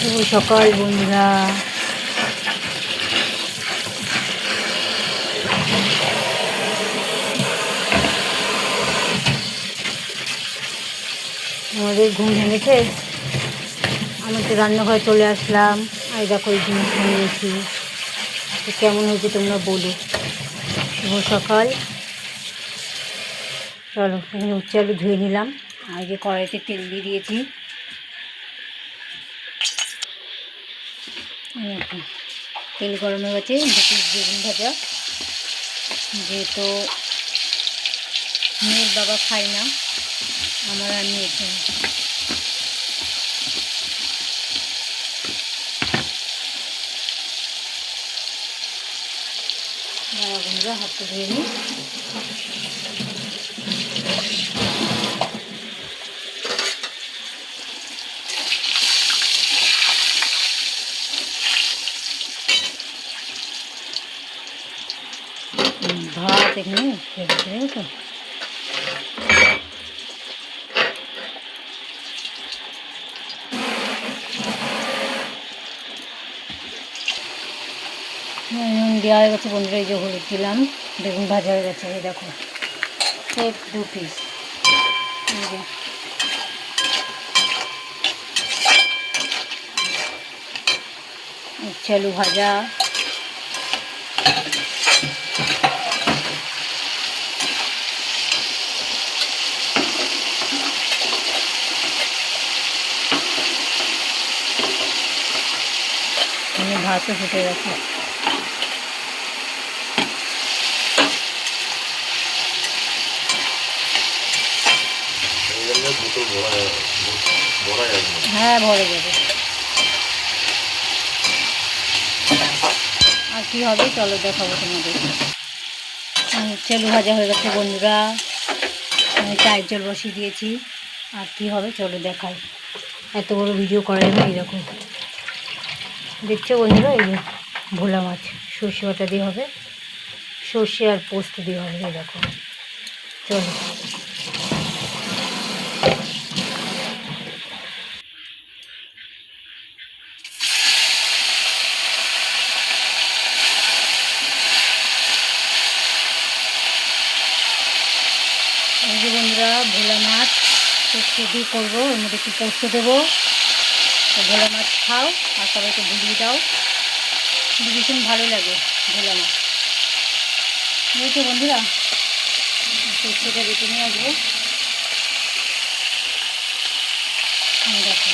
শুভ সকাল বন্ধুরা। আমাদের ঘুম ভেঙেছে, আমি তো রান্নাঘরে চলে আসলাম। আর দেখো এই জিনিস নিয়েছি, তো কেমন হয়েছে তোমরা বলো। শুভ সকাল। চলো এখানে উচ্চে আলু ধুয়ে নিলাম। আর যে কড়াইতে তেল দিয়ে দিয়েছি, তেল গরম হয়ে গেছে। বেগুন ভাজা, যেহেতু মেয়ের বাবা খায় না, আমার আর মেয়ের জন্য। বন্ধুরা হাতটা ধুয়ে নিই। ভাত এখানে তো নুন দেওয়া হয়ে গেছে বন্ধুরা। এই যে হলুদ দিলাম, বেগুন ভাজা হয়ে গেছে। এই দেখো সেফ 2 পিস। উচ্ছে আলু ভাজা, ভাতও ফুটে গেছে। হ্যাঁ ভরে যাবে। আর কি হবে চলো দেখাবো তোমাদের। উচ্ছে আলু ভাজা হয়ে গেছে বন্ধুরা। আমি চায়ের জল বসিয়ে দিয়েছি। আর কি হবে চলো দেখাই। এত বড় ভিডিও করা যাবে। এরকম দেখছো বন্ধুরা, এই যে ভোলা মাছ সর্ষে বাটা দিয়ে হবে, সর্ষে আর পোস্ত দিয়ে হবে। এরকম চলো। এই যে বন্ধুরা ভোলা মাছ সর্ষে দিয়ে করবো, ওর মধ্যে একটু পোস্ত দেবো। তো ভোলা মাছ খাও আর সবাইকে ভুলিয়ে দাও, ভীষণ ভালো লাগে ভোলা মাছ। বুঝেছো বন্ধুরা, সর্ষেটা বেটে নিয়ে আসবো। দেখো